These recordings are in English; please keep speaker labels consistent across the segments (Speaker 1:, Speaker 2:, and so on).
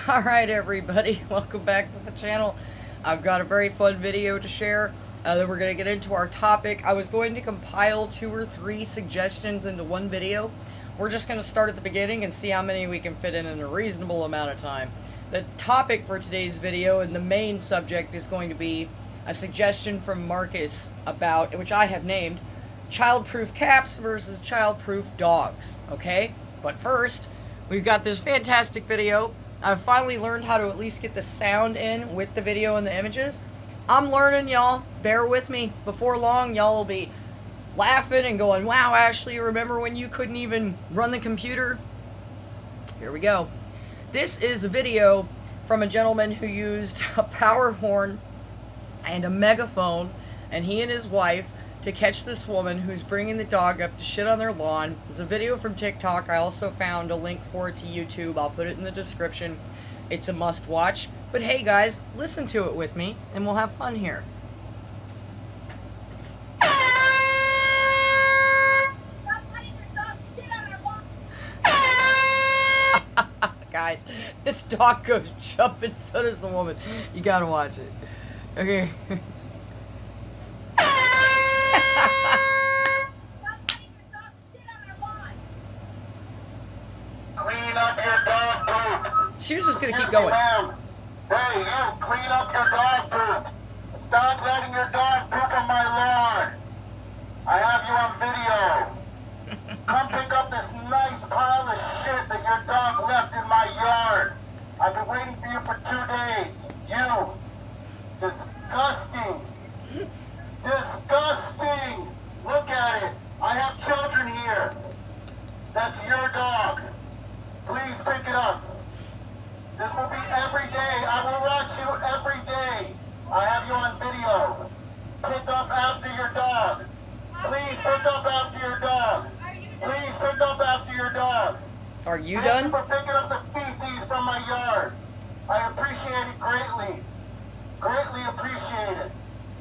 Speaker 1: Alright everybody, welcome back to the channel. I've got a very fun video to share. Then we're going to get into our topic. I was going to compile 2 or 3 suggestions into one video. We're just going to start at the beginning and see how many we can fit in a reasonable amount of time. The topic for today's video and the main subject is going to be a suggestion from Marcus about, which I have named, childproof cats versus childproof dogs. Okay? But first, we've got this fantastic video. I've finally learned how to at least get the sound in with the video and the images. I'm learning, y'all. Bear with me. Before long, y'all will be laughing and going, wow, Ashley, remember when you couldn't even run the computer? Here we go. This is a video from a gentleman who used a Powerhorn and a megaphone, and he and his wife, to catch this woman who's bringing the dog up to shit on their lawn. It's a video from TikTok. I also found a link for it to YouTube. I'll put it in the description. It's a must watch. But hey guys, listen to it with me and we'll have fun here. Guys, this dog goes jumping, so does the woman. You gotta watch it. Okay. She was just gonna keep going.
Speaker 2: Hey, you, clean up your dog poop. Stop letting your dog poop on my lawn. I have you on video. Come pick up this nice pile of shit that your dog left in my yard. I've been waiting for you for 2 days. You. Disgusting. Disgusting. Look at it. I have children here. That's your dog. Please pick it up. This will be every day. I will watch you every day. I have you on video. Pick up after your dog. Please pick up after your dog. Please pick up after your dog.
Speaker 1: Are you
Speaker 2: Thank
Speaker 1: done?
Speaker 2: you for picking up the feces from my yard. I appreciate it greatly. Greatly appreciate it.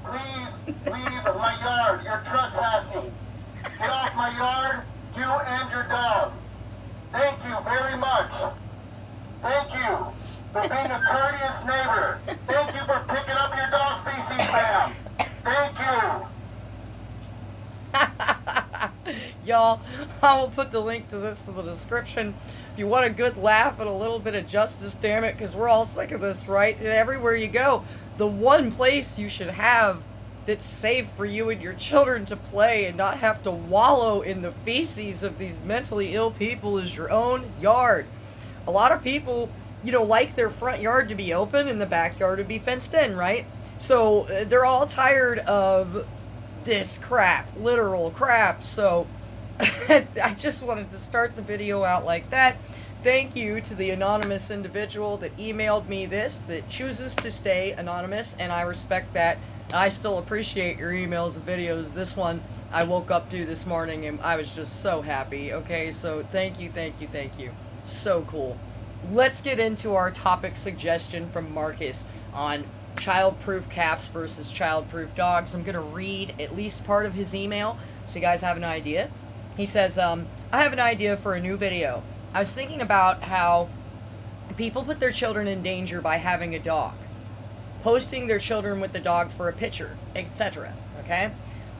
Speaker 2: Please leave my yard. You're trespassing. Get off my yard, you and your dog. Thank you very much. Thank you for being a courteous neighbor. Thank you for picking up your dog feces, ma'am. Thank you.
Speaker 1: Y'all, I will put the link to this in the description. If you want a good laugh and a little bit of justice, damn it, because we're all sick of this, right? And everywhere you go, the one place you should have that's safe for you and your children to play and not have to wallow in the feces of these mentally ill people is your own yard. A lot of people, like their front yard to be open and the backyard to be fenced in, right? So they're all tired of this crap, literal crap. So I just wanted to start the video out like that. Thank you to the anonymous individual that emailed me this, that chooses to stay anonymous, and I respect that. I still appreciate your emails and videos. This one I woke up to this morning and I was just so happy. Okay, so thank you, thank you, thank you. So cool. Let's get into our topic suggestion from Marcus on childproof cats versus childproof dogs. I'm going to read at least part of his email so you guys have an idea. He says, I have an idea for a new video. I was thinking about how people put their children in danger by having a dog, posting their children with the dog for a picture, etc. Okay?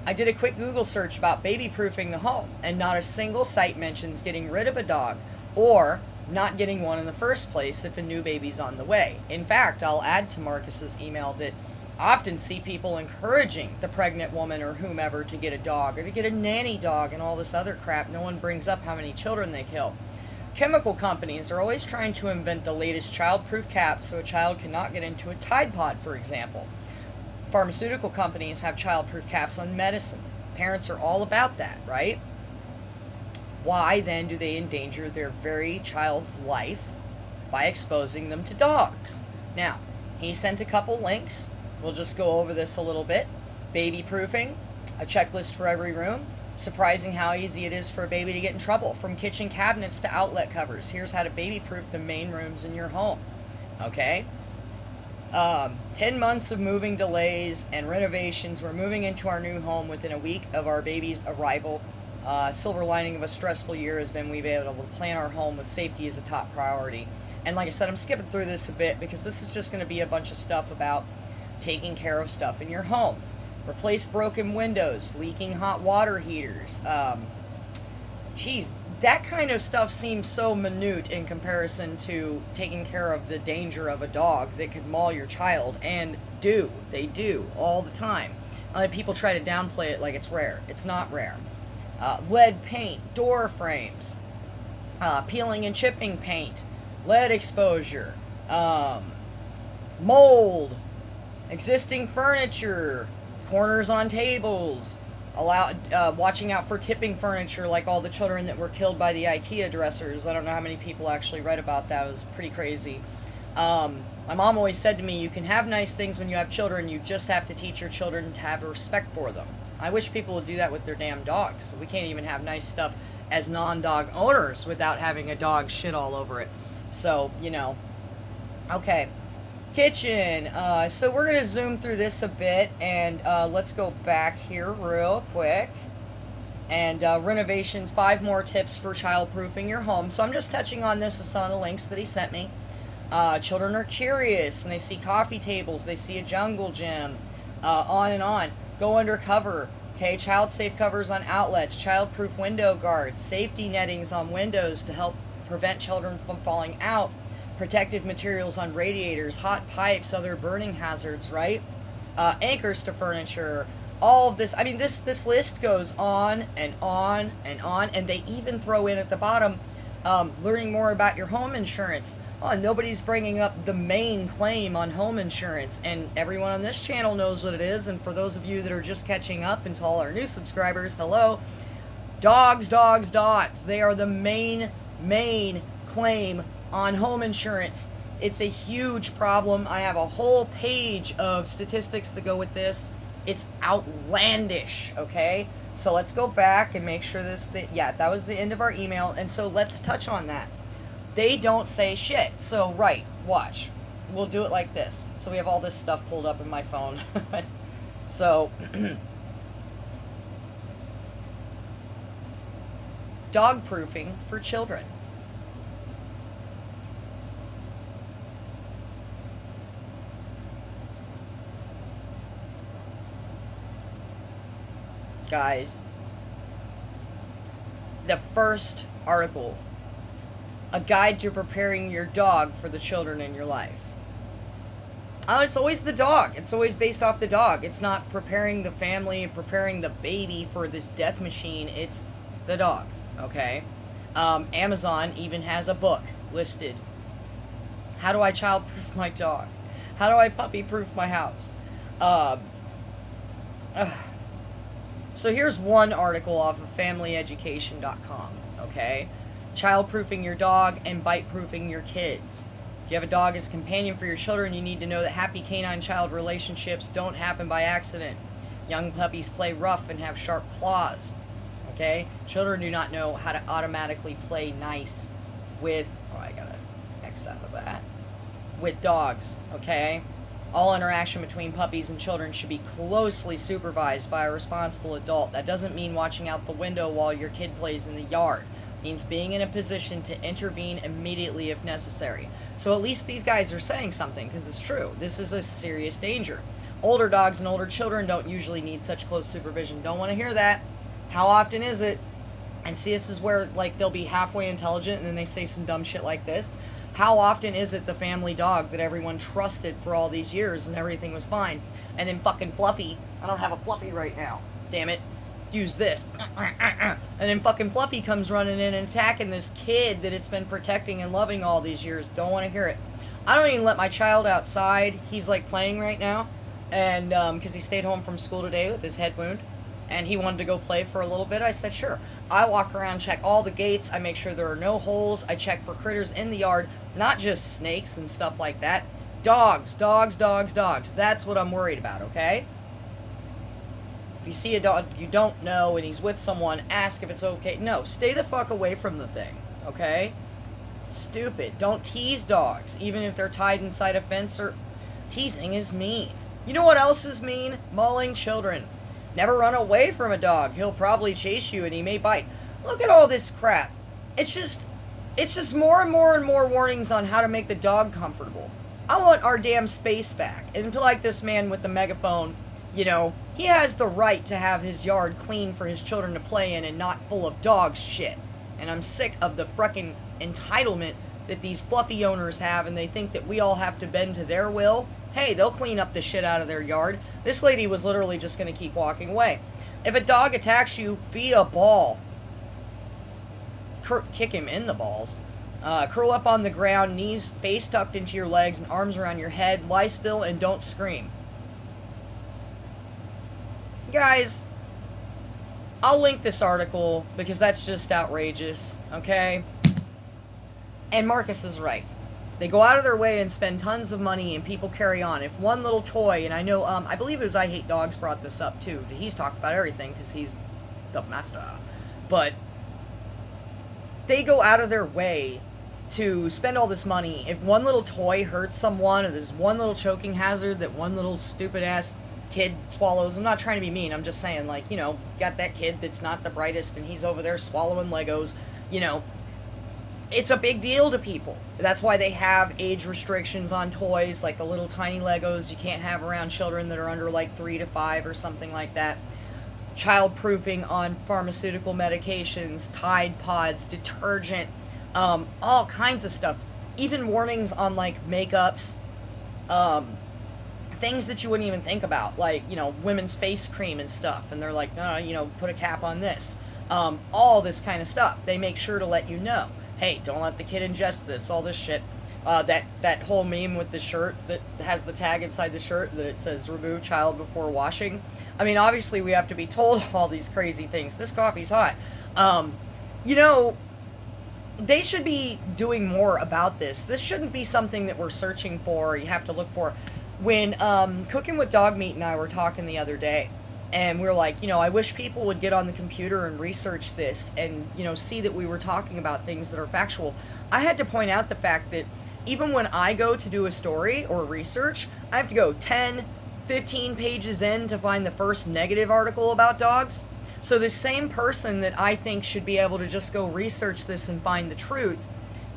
Speaker 1: I did a quick Google search about baby-proofing the home, and not a single site mentions getting rid of a dog or not getting one in the first place if a new baby's on the way. In fact, I'll add to Marcus's email that I often see people encouraging the pregnant woman or whomever to get a dog or to get a nanny dog and all this other crap. No one brings up how many children they kill. Chemical companies are always trying to invent the latest childproof cap so a child cannot get into a Tide Pod, for example. Pharmaceutical companies have childproof caps on medicine. Parents are all about that, right? Why then do they endanger their very child's life by exposing them to dogs? Now, he sent a couple links. We'll just go over this a little bit. Baby proofing, a checklist for every room. Surprising how easy it is for a baby to get in trouble. From kitchen cabinets to outlet covers. Here's how to baby proof the main rooms in your home. Okay? 10 months of moving delays and renovations. We're moving into our new home within a week of our baby's arrival. Silver lining of a stressful year has been we've been able to plan our home with safety as a top priority. And like I said, I'm skipping through this a bit because this is just going to be a bunch of stuff about taking care of stuff in your home. Replace broken windows, leaking hot water heaters. Geez, that kind of stuff seems so minute in comparison to taking care of the danger of a dog that could maul your child, and they do all the time. People try to downplay it like it's rare. It's not rare. Lead paint, door frames, peeling and chipping paint, lead exposure, mold, existing furniture, corners on tables, watching out for tipping furniture, like all the children that were killed by the IKEA dressers. I don't know how many people actually read about that. It was pretty crazy. My mom always said to me, you can have nice things when you have children, you just have to teach your children to have respect for them. I wish people would do that with their damn dogs. We can't even have nice stuff as non-dog owners without having a dog shit all over it. So, you know. Okay. Kitchen. So we're going to zoom through this a bit, and let's go back here real quick. And renovations, 5 more tips for childproofing your home. So I'm just touching on this as some of the links that he sent me. Children are curious, and they see coffee tables, they see a jungle gym, on and on. Go undercover. Okay, child-safe covers on outlets, childproof window guards, safety nettings on windows to help prevent children from falling out, protective materials on radiators, hot pipes, other burning hazards, right? Anchors to furniture, all of this. I mean, this list goes on and on and on, and they even throw in at the bottom, learning more about your home insurance. Oh, nobody's bringing up the main claim on home insurance, and everyone on this channel knows what it is. And for those of you that are just catching up, and to all our new subscribers, hello. Dogs. They are the main claim on home insurance. It's a huge problem. I have a whole page of statistics that go with this. It's outlandish, okay? So let's go back and make sure that was the end of our email, and so let's touch on that. They don't say shit. So, right, watch. We'll do it like this. So we have all this stuff pulled up in my phone. So, dog proofing for children. Guys, the first article, a guide to preparing your dog for the children in your life. It's always the dog. It's always based off the dog. It's not preparing the family, preparing the baby for this death machine. It's the dog, okay? Amazon even has a book listed. How do I child-proof my dog? How do I puppy-proof my house? So here's one article off of familyeducation.com, okay? Childproofing your dog and bite-proofing your kids. If you have a dog as a companion for your children, you need to know that happy canine-child relationships don't happen by accident. Young puppies play rough and have sharp claws, okay? Children do not know how to automatically play nice with, I gotta X out of that, with dogs, okay? All interaction between puppies and children should be closely supervised by a responsible adult. That doesn't mean watching out the window while your kid plays in the yard. It means being in a position to intervene immediately if necessary. So at least these guys are saying something, because it's true. This is a serious danger. Older dogs and older children don't usually need such close supervision. Don't want to hear that. How often is it? And see, this is where, like, they'll be halfway intelligent and then they say some dumb shit like this. How often is it the family dog that everyone trusted for all these years and everything was fine, and then fucking Fluffy, I don't have a Fluffy right now, damn it, use this, and then fucking Fluffy comes running in and attacking this kid that it's been protecting and loving all these years. Don't want to hear it. I don't even let my child outside. He's like playing right now, and because he stayed home from school today with his head wound, and he wanted to go play for a little bit. I said, sure. I walk around, check all the gates. I make sure there are no holes. I check for critters in the yard, not just snakes and stuff like that. Dogs. That's what I'm worried about, okay? If you see a dog you don't know and he's with someone, ask if it's okay. No, stay the fuck away from the thing, okay? Stupid. Don't tease dogs, even if they're tied inside a fence. Or teasing is mean. You know what else is mean? Mauling children. Never run away from a dog. He'll probably chase you and he may bite. Look at all this crap. It's just, It's just more and more and more warnings on how to make the dog comfortable. I want our damn space back. And like this man with the megaphone, you know, he has the right to have his yard clean for his children to play in and not full of dog shit. And I'm sick of the fucking entitlement that these fluffy owners have, and they think that we all have to bend to their will. Hey, they'll clean up the shit out of their yard. This lady was literally just going to keep walking away. If a dog attacks you, be a ball. Kick him in the balls. Curl up on the ground, knees face tucked into your legs and arms around your head. Lie still and don't scream. Guys, I'll link this article because that's just outrageous, okay? And Marcus is right. They go out of their way and spend tons of money, and people carry on. If one little toy, and I know, I believe it was I Hate Dogs brought this up too. He's talked about everything because he's the master. But they go out of their way to spend all this money. If one little toy hurts someone, or there's one little choking hazard that one little stupid ass kid swallows, I'm not trying to be mean, I'm just saying, like, you know, got that kid that's not the brightest and he's over there swallowing Legos, you know, it's a big deal to people. That's why they have age restrictions on toys, like the little tiny Legos you can't have around children that are under like 3 to 5 or something like that. Child-proofing on pharmaceutical medications, Tide Pods, detergent, all kinds of stuff. Even warnings on like makeups, things that you wouldn't even think about, like, you know, women's face cream and stuff, and they're like, no, you know, put a cap on this. All this kind of stuff. They make sure to let you know, hey, don't let the kid ingest this, all this shit. That whole meme with the shirt that has the tag inside the shirt that it says remove child before washing. I mean, obviously we have to be told all these crazy things. This coffee's hot. You know, they should be doing more about this. This shouldn't be something that we're searching for, you have to look for. When Cooking with Dog Meat and I were talking the other day, and we were like, you know, I wish people would get on the computer and research this and, you know, see that we were talking about things that are factual. I had to point out the fact that even when I go to do a story or research, I have to go 10, 15 pages in to find the first negative article about dogs. So the same person that I think should be able to just go research this and find the truth,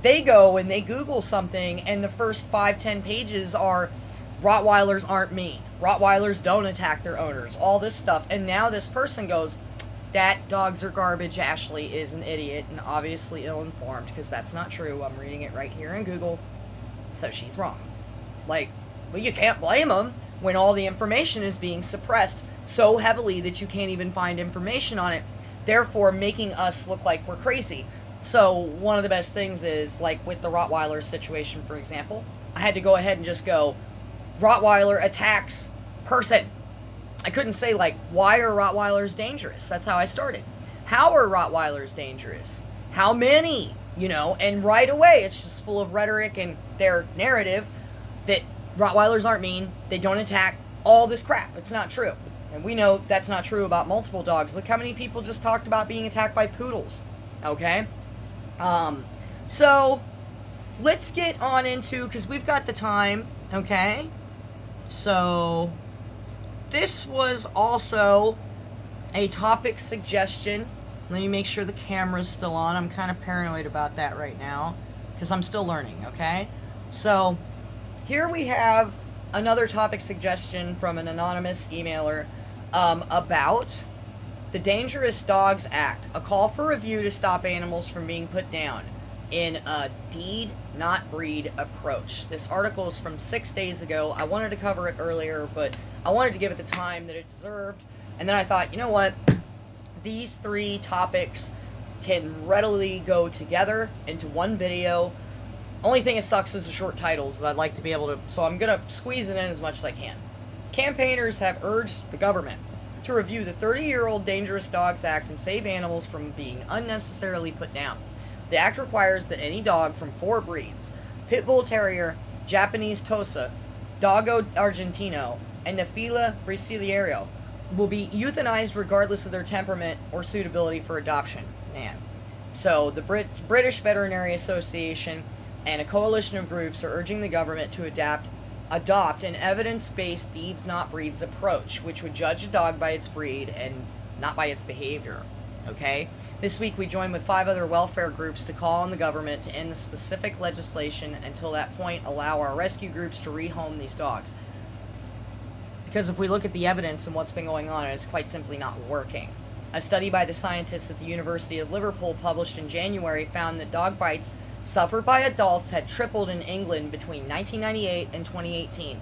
Speaker 1: they go and they Google something, and the first 5-10 pages are Rottweilers aren't mean. Rottweilers don't attack their owners. All this stuff. And now this person goes, that dogs are garbage. Ashley is an idiot and obviously ill-informed, because that's not true. I'm reading it right here in Google. So she's wrong. Like, but you can't blame them when all the information is being suppressed so heavily that you can't even find information on it, therefore making us look like we're crazy. So one of the best things is, like with the Rottweiler situation, for example, I had to go ahead and just go, Rottweiler attacks person. I couldn't say, like, why are Rottweilers dangerous? That's how I started. How are Rottweilers dangerous? How many? You know, and right away it's just full of rhetoric and their narrative that Rottweilers aren't mean, they don't attack, all this crap. It's not true. And we know that's not true about multiple dogs. Look how many people just talked about being attacked by poodles. Okay? So let's get on into, because we've got the time, okay? So this was also a topic suggestion. Let me make sure the camera's still on. I'm kind of paranoid about that right now because I'm still learning, okay? So here we have another topic suggestion from an anonymous emailer about the Dangerous Dogs Act, a call for review to stop animals from being put down in a deed not breed approach. This article is from 6 days ago. I wanted to cover it earlier, but I wanted to give it the time that it deserved. And then I thought, you know what? These three topics can readily go together into one video. Only thing that sucks is the short titles that I'd like to be able to, so I'm going to squeeze it in as much as I can. Campaigners have urged the government to review the 30-year-old Dangerous Dogs Act and save animals from being unnecessarily put down. The act requires that any dog from 4 breeds, Pit Bull Terrier, Japanese Tosa, Doggo Argentino, and Nephila Brasileiro, will be euthanized regardless of their temperament or suitability for adoption. Man. So the British Veterinary Association and a coalition of groups are urging the government to adopt an evidence-based deeds not breeds approach, which would judge a dog by its breed and not by its behavior. Okay? This week we joined with 5 other welfare groups to call on the government to end the specific legislation. Until that point, allow our rescue groups to rehome these dogs. Because if we look at the evidence and what's been going on, it's quite simply not working. A study by the scientists at the University of Liverpool published in January found that dog bites suffered by adults had tripled in England between 1998 and 2018.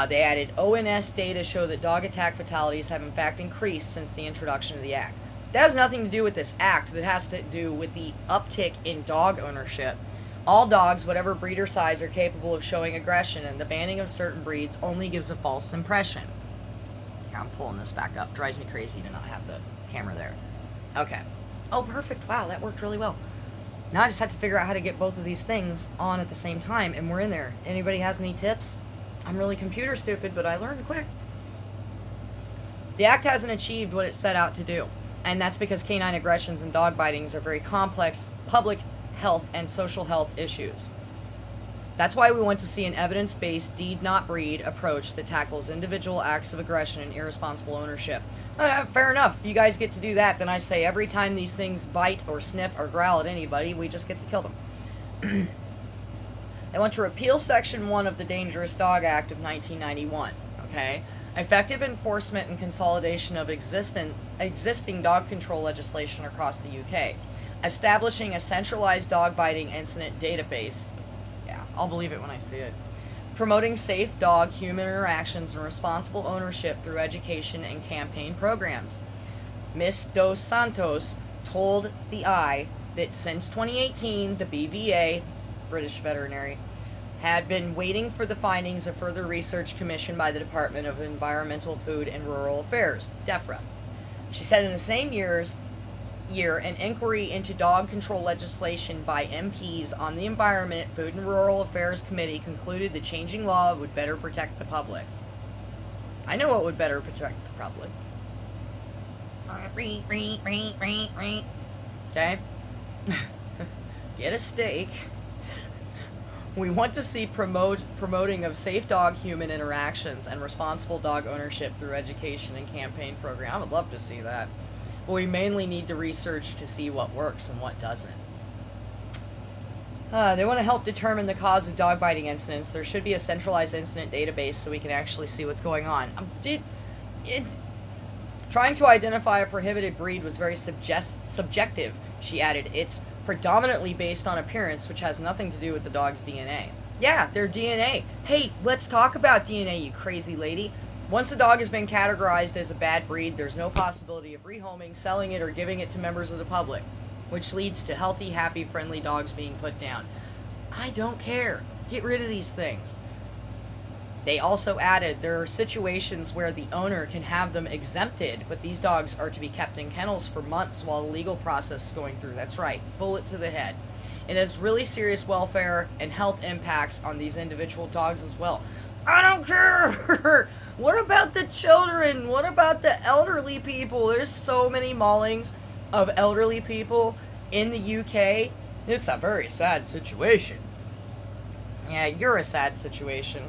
Speaker 1: They added ONS data show that dog attack fatalities have in fact increased since the introduction of the act. That has nothing to do with this act. That has to do with the uptick in dog ownership. All dogs, whatever breed or size, are capable of showing aggression, and the banning of certain breeds only gives a false impression. Here, I'm pulling this back up. Drives me crazy to not have the camera there. Okay. Oh, perfect. Wow, that worked really well. Now I just have to figure out how to get both of these things on at the same time, and we're in there. Anybody has any tips? I'm really computer stupid, but I learned quick. The act hasn't achieved what it set out to do, and that's because canine aggressions and dog bitings are very complex public health and social health issues. That's why we want to see an evidence-based deed not breed approach that tackles individual acts of aggression and irresponsible ownership. Fair enough. If you guys get to do that, then I say every time these things bite or sniff or growl at anybody, we just get to kill them. They want to repeal Section 1 of the Dangerous Dog Act of 1991. Okay? Effective enforcement and consolidation of existing dog control legislation across the UK. Establishing a centralized dog biting incident database. Yeah, I'll believe it when I see it. Promoting safe dog-human interactions and responsible ownership through education and campaign programs. Ms. Dos Santos told the Eye that since 2018, the BVA, British Veterinary, had been waiting for the findings of further research commissioned by the Department of Environmental, Food and Rural Affairs, DEFRA. She said in the same year, an inquiry into dog control legislation by MPs on the Environment, Food and Rural Affairs Committee concluded the changing law would better protect the public. I know what would better protect the public. Okay? Get a steak. We want to see promoting of safe dog-human interactions and responsible dog ownership through education and campaign program. I would love to see that. But we mainly need to research to see what works and what doesn't. They want to help determine the cause of dog biting incidents. There should be a centralized incident database so we can actually see what's going on. Trying to identify a prohibited breed was very subjective, she added. It's predominantly based on appearance, which has nothing to do with the dog's DNA. Yeah, their DNA. Hey, let's talk about DNA, you crazy lady. Once a dog has been categorized as a bad breed, there's no possibility of rehoming, selling it, or giving it to members of the public, which leads to healthy, happy, friendly dogs being put down. I don't care. Get rid of these things. They also added there are situations where the owner can have them exempted, but these dogs are to be kept in kennels for months while the legal process is going through. That's right. Bullet to the head. It has really serious welfare and health impacts on these individual dogs as well. I don't care! What about the children? What about the elderly people? There's so many maulings of elderly people in the UK. It's a very sad situation. Yeah, you're a sad situation.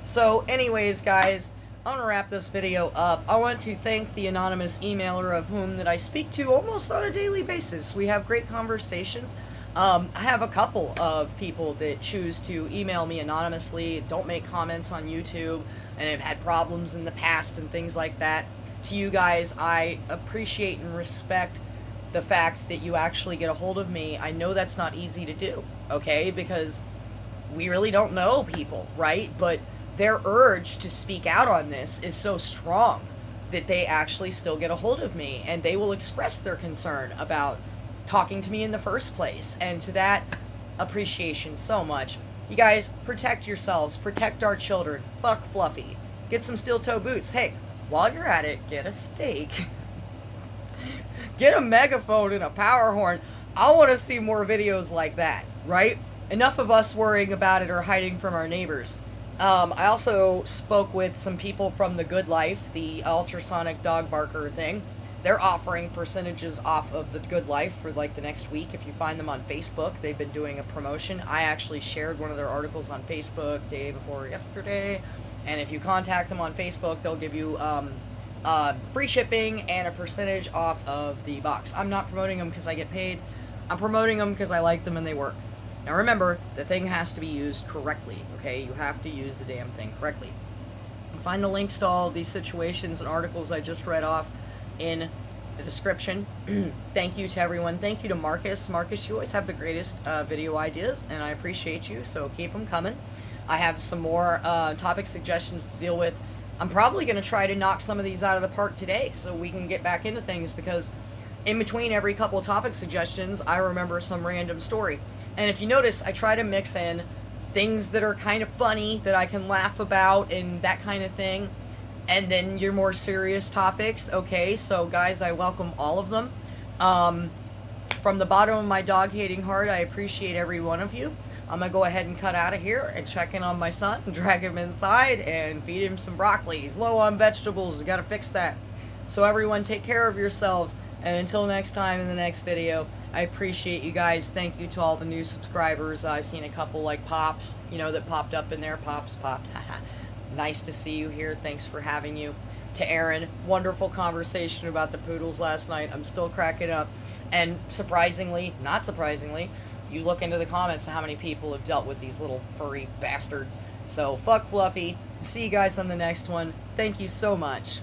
Speaker 1: So anyways, guys, I want to wrap this video up. I want to thank the anonymous emailer of whom that I speak to almost on a daily basis. We have great conversations. I have a couple of people that choose to email me anonymously, don't make comments on YouTube, and have had problems in the past and things like that. To you guys, I appreciate and respect the fact that you actually get a hold of me. I know that's not easy to do, okay? Because we really don't know people, right? But their urge to speak out on this is so strong that they actually still get a hold of me, and they will express their concern about talking to me in the first place. And to that, appreciation so much. You guys, protect yourselves, protect our children. Fuck Fluffy. Get some steel toe boots. Hey, while you're at it, get a steak. Get a megaphone and a Powerhorn. I want to see more videos like that, right? Enough of us worrying about it or hiding from our neighbors. I also spoke with some people from The Good Life, the ultrasonic dog barker thing. They're offering percentages off of The Good Life for like the next week. If you find them on Facebook, they've been doing a promotion. I actually shared one of their articles on Facebook day before yesterday. And if you contact them on Facebook, they'll give you free shipping and a percentage off of the box. I'm not promoting them because I get paid. I'm promoting them because I like them and they work. Now remember, the thing has to be used correctly, okay? You have to use the damn thing correctly. You'll find the links to all these situations and articles I just read off in the description. Thank you to everyone. Thank you to Marcus. Marcus, you always have the greatest video ideas, and I appreciate you, so keep them coming. I have some more topic suggestions to deal with. I'm probably going to try to knock some of these out of the park today so we can get back into things, because in between every couple of topic suggestions, I remember some random story. And if you notice, I try to mix in things that are kind of funny that I can laugh about and that kind of thing, and then your more serious topics. Okay, so guys, I welcome all of them. From the bottom of my dog-hating heart, I appreciate every one of you. I'm going to go ahead and cut out of here and check in on my son and drag him inside and feed him some broccoli. He's low on vegetables. Got to fix that. So everyone, take care of yourselves. And until next time in the next video, I appreciate you guys. Thank you to all the new subscribers. I've seen a couple like Pops, you know, that popped up in there. Pops popped. Nice to see you here. Thanks for having you. To Aaron, wonderful conversation about the poodles last night. I'm still cracking up. And surprisingly, not surprisingly, you look into the comments how many people have dealt with these little furry bastards. So fuck Fluffy. See you guys on the next one. Thank you so much.